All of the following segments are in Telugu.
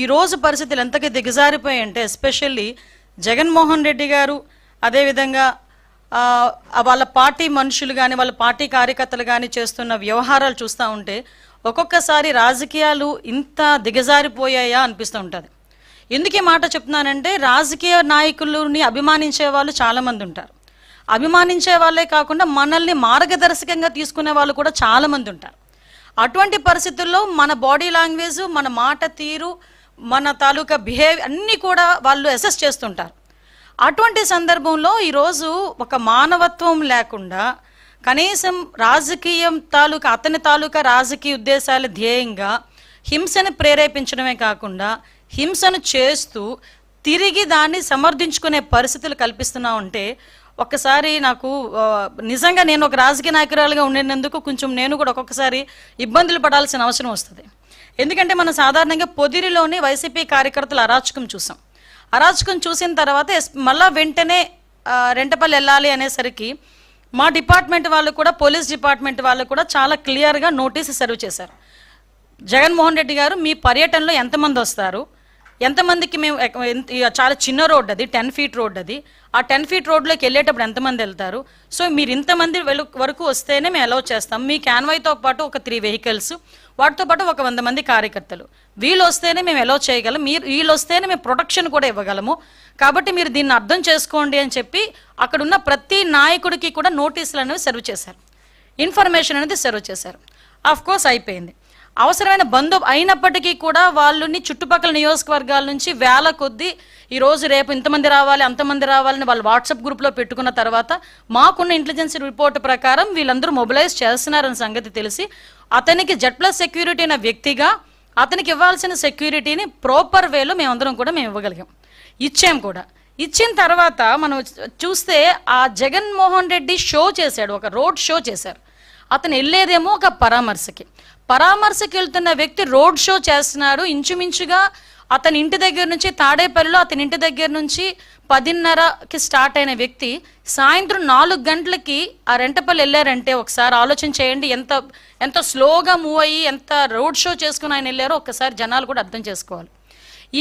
ఈ రోజు పరిస్థితులు ఎంతకి దిగజారిపోయాయంటే ఎస్పెషల్లీ జగన్మోహన్ రెడ్డి గారు అదే విధంగా వాళ్ళ పార్టీ మనుషులు గాని వాళ్ళ పార్టీ కార్యకర్తలు గాని చేస్తున్న వ్యవహారాలు చూస్తూ ఉంటే ఒక్కొక్కసారి రాజకీయాలు ఇంత దిగజారిపోయాయా అనిపిస్తూ ఉంటుంది. ఎందుకు ఈ మాట చెప్తున్నానంటే రాజకీయ నాయకులని అభిమానించే వాళ్ళు చాలా మంది ఉంటారు. అభిమానించే వాళ్ళే కాకుండా మనల్ని మార్గదర్శకంగా తీసుకునే వాళ్ళు కూడా చాలా మంది ఉంటారు. అటువంటి పరిస్థితుల్లో మన బాడీ లాంగ్వేజ్, మన మాట తీరు, మన తాలూకా బిహేవియర్ అన్నీ కూడా వాళ్ళు అసెస్ చేస్తుంటారు. అటువంటి సందర్భంలో ఈరోజు ఒక మానవత్వం లేకుండా కనీసం రాజకీయం అతని తాలూకా రాజకీయ ఉద్దేశాల ధ్యేయంగా హింసను ప్రేరేపించడమే కాకుండా హింసను చేస్తూ తిరిగి దాన్ని సమర్థించుకునే పరిస్థితులు కల్పిస్తున్నా ఉంటే ఒక్కసారి నాకు నిజంగా నేను ఒక రాజకీయ నాయకురాలుగా ఉండినందుకు కొంచెం నేను కూడా ఒక్కొక్కసారి ఇబ్బందులు పడాల్సిన అవసరం వస్తుంది. ఎందుకంటే మనం సాధారణంగా పొదిరిలోని వైసీపీ కార్యకర్తల అరాచకం చూసాం. అరాచకం చూసిన తర్వాత మళ్ళా వెంటనే రెంటపల్లి వెళ్ళాలి అనేసరికి మా డిపార్ట్మెంట్ వాళ్ళు కూడా పోలీస్ డిపార్ట్మెంట్ వాళ్ళు కూడా చాలా క్లియర్గా నోటీస్ సర్వ్ చేశారు. జగన్మోహన్ రెడ్డి గారు మీ పర్యటనలో ఎంతమంది వస్తారు, ఎంతమందికి మేము చాలా చిన్న రోడ్ అది 10 feet రోడ్ అది, ఆ 10 feet రోడ్లోకి వెళ్ళేటప్పుడు ఎంతమంది వెళ్తారు, సో మీరు ఇంతమంది వరకు వస్తేనే మేము అలౌ చేస్తాం. మీ క్యాన్వాయ్తో పాటు ఒక 3 vehicles, వాటితో పాటు ఒక 100 మంది కార్యకర్తలు, వీళ్ళు వస్తేనే మేము అలౌ చేయగలం, వీళ్ళు వస్తేనే మేము ప్రొటెక్షన్ కూడా ఇవ్వగలము, కాబట్టి మీరు దీన్ని అర్థం చేసుకోండి అని చెప్పి అక్కడున్న ప్రతి నాయకుడికి కూడా నోటీసులు అనేవి సర్వ్ చేశారు, ఇన్ఫర్మేషన్ అనేది సర్వ్ చేశారు. ఆఫ్కోర్స్ అయిపోయింది. అవసరమైన అయినప్పటికీ కూడా వాళ్ళని చుట్టుపక్కల నియోజకవర్గాల నుంచి వేల కొద్దీ ఈరోజు రేపు ఇంతమంది రావాలి అంతమంది రావాలని వాళ్ళు వాట్సాప్ గ్రూప్లో పెట్టుకున్న తర్వాత మాకున్న ఇంటెలిజెన్స్ రిపోర్ట్ ప్రకారం వీళ్ళందరూ మొబిలైజ్ చేస్తున్నారన్న సంగతి తెలిసి అతనికి Z+ సెక్యూరిటీ అయిన వ్యక్తిగా అతనికి ఇవ్వాల్సిన సెక్యూరిటీని ప్రాపర్ వేలో మేమందరం కూడా మేము ఇవ్వగలిగాం, ఇచ్చాం కూడా. ఇచ్చిన తర్వాత మనం చూస్తే ఆ జగన్మోహన్ రెడ్డి షో చేశాడు, ఒక రోడ్ షో చేశారు. అతను వెళ్ళేదేమో ఒక పరామర్శకి వెళ్తున్న వ్యక్తి రోడ్ షో చేస్తున్నాడు. ఇంచుమించుగా అతని ఇంటి దగ్గర నుంచి తాడేపల్లిలో అతని ఇంటి దగ్గర నుంచి 10:30కి స్టార్ట్ అయిన వ్యక్తి సాయంత్రం 4 గంటలకి ఆ రెంటపల్లి వెళ్ళారంటే ఒకసారి ఆలోచన చేయండి, ఎంత స్లోగా మూవ్ అయ్యి ఎంత రోడ్ షో చేసుకుని ఆయన వెళ్ళారో ఒక్కసారి జనాలు కూడా అర్థం చేసుకోవాలి.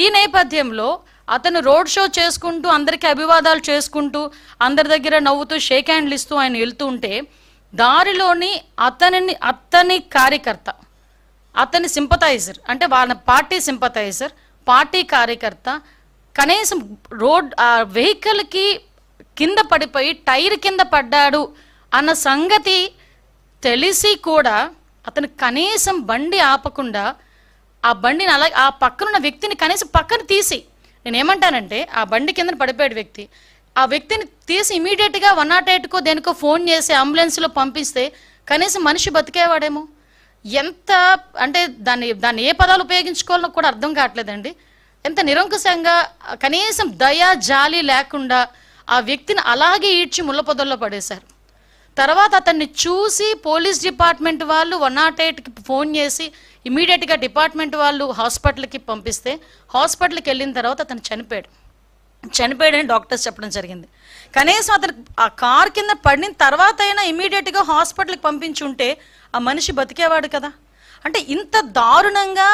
ఈ నేపథ్యంలో అతను రోడ్ షో చేసుకుంటూ అందరికీ అభివాదాలు చేసుకుంటూ అందరి దగ్గర నవ్వుతూ షేక్ హ్యాండ్లు ఇస్తూ ఆయన వెళ్తూ ఉంటే దారిలోని అతని కార్యకర్త, అతని సింపథైజర్, అంటే వాళ్ళ పార్టీ సింపథైజర్, పార్టీ కార్యకర్త కనీసం వెహికల్కి కింద పడిపోయి టైర్ కింద పడ్డాడు అన్న సంగతి తెలిసి కూడా అతను కనీసం బండి ఆపకుండా ఆ బండిని అలాగే ఆ పక్కనున్న వ్యక్తిని కనీసం పక్కన తీసి, నేనేమంటానంటే ఆ బండి కింద పడిపోయాడు వ్యక్తి, ఆ వ్యక్తిని తీసి ఇమీడియట్గా 108కో దేనికో ఫోన్ చేసి అంబులెన్స్లో పంపిస్తే కనీసం మనిషి బతికేవాడేమో. ఎంత అంటే దాన్ని ఏ పదాలు ఉపయోగించుకోవాలో కూడా అర్థం కావట్లేదండి. ఎంత నిరంకుశంగా కనీసం దయ జాలి లేకుండా ఆ వ్యక్తిని అలాగే ఈడ్చి ముళ్ళపొదల్లో పడేశారు. తర్వాత అతన్ని చూసి పోలీస్ డిపార్ట్మెంట్ వాళ్ళు 108కి ఫోన్ చేసి ఇమీడియట్గా డిపార్ట్మెంట్ వాళ్ళు హాస్పిటల్కి పంపిస్తే హాస్పిటల్కి వెళ్ళిన తర్వాత అతను చనిపోయాడని డాక్టర్స్ చెప్పడం జరిగింది. కనీసం అతను ఆ కార్ కింద పడిన తర్వాత అయినా ఇమీడియట్గా హాస్పిటల్కి పంపించి ఉంటే ఆ మనిషి బతికేవాడు కదా. అంటే ఇంత దారుణంగా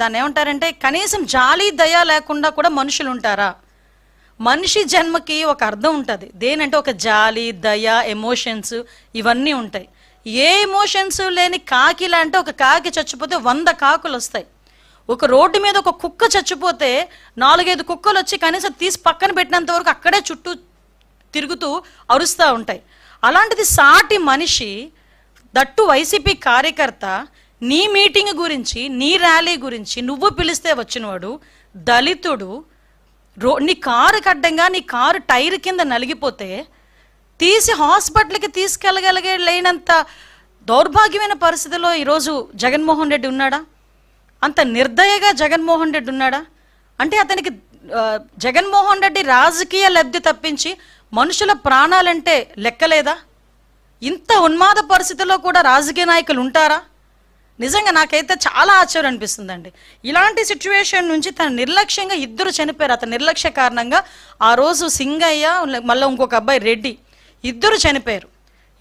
దాన్ని ఏమంటారంటే కనీసం జాలి దయ లేకుండా కూడా మనుషులు ఉంటారా? మనిషి జన్మకి ఒక అర్థం ఉంటుంది, దేనంటే ఒక జాలి దయ ఎమోషన్స్ ఇవన్నీ ఉంటాయి. ఏ ఎమోషన్స్ లేని కాకిలా అంటే ఒక కాకి చచ్చిపోతే 100 కాకులు వస్తాయి. ఒక రోడ్డు మీద ఒక కుక్క చచ్చిపోతే 4-5 కుక్కలు వచ్చి కనీసం తీసి పక్కన పెట్టినంత వరకు అక్కడే చుట్టూ తిరుగుతూ అరుస్తూ ఉంటాయి. అలాంటిది సాటి మనిషి, దట్టు వైసీపీ కార్యకర్త, నీ మీటింగ్ గురించి నీ ర్యాలీ గురించి నువ్వు పిలిస్తే వచ్చినవాడు దళితుడు, నీ కారు కడ్డంగా నీ కారు టైర్ కింద నలిగిపోతే తీసి హాస్పిటల్కి లేనంత దౌర్భాగ్యమైన పరిస్థితిలో ఈరోజు జగన్మోహన్ రెడ్డి ఉన్నాడా? అంత నిర్దయగా జగన్మోహన్ రెడ్డి ఉన్నాడా? అంటే అతనికి జగన్మోహన్ రెడ్డి రాజకీయ లబ్ధి తప్పించి మనుషుల ప్రాణాలంటే లెక్కలేదా? ఇంత ఉన్మాద పరిస్థితిలో కూడా రాజకీయ నాయకులు ఉంటారా? నిజంగా నాకైతే చాలా ఆశ్చర్యం అనిపిస్తుందండి. ఇలాంటి సిచ్యువేషన్ నుంచి తన నిర్లక్ష్యంగా 2 చనిపోయారు. అతని నిర్లక్ష్య కారణంగా ఆ రోజు సింగయ్య మళ్ళీ ఇంకొక అబ్బాయి రెడ్డి 2 చనిపోయారు.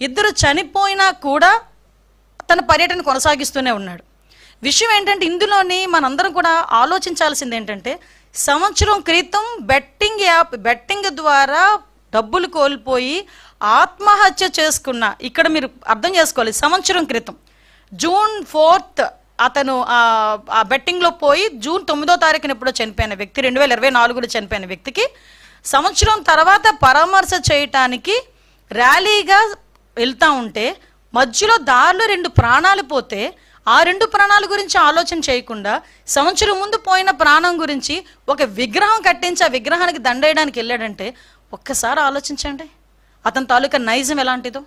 2 చనిపోయినా కూడా తన పర్యటన కొనసాగిస్తూనే ఉన్నాడు. విషయం ఏంటంటే ఇందులోని మనందరం కూడా ఆలోచించాల్సింది ఏంటంటే, సంవత్సరం క్రితం బెట్టింగ్ ద్వారా డబ్బులు కోల్పోయి ఆత్మహత్య చేసుకున్న, ఇక్కడ మీరు అర్థం చేసుకోవాలి, సంవత్సరం క్రితం జూన్ 4th అతను ఆ బెట్టింగ్లో పోయి జూన్ 9వ తారీఖున ఎప్పుడో చనిపోయిన వ్యక్తి, 2024లో చనిపోయిన వ్యక్తికి సంవత్సరం తర్వాత పరామర్శ చేయటానికి ర్యాలీగా వెళ్తా ఉంటే మధ్యలో దారిలో 2 ప్రాణాలు పోతే ఆ 2 ప్రాణాల గురించి ఆలోచన చేయకుండా సంవత్సరం ముందు పోయిన ప్రాణం గురించి ఒక విగ్రహం కట్టించి ఆ విగ్రహానికి దండేయడానికి వెళ్ళాడంటే ఒక్కసారి ఆలోచించండి అతని తాలూకా నైజం ఎలాంటిదో.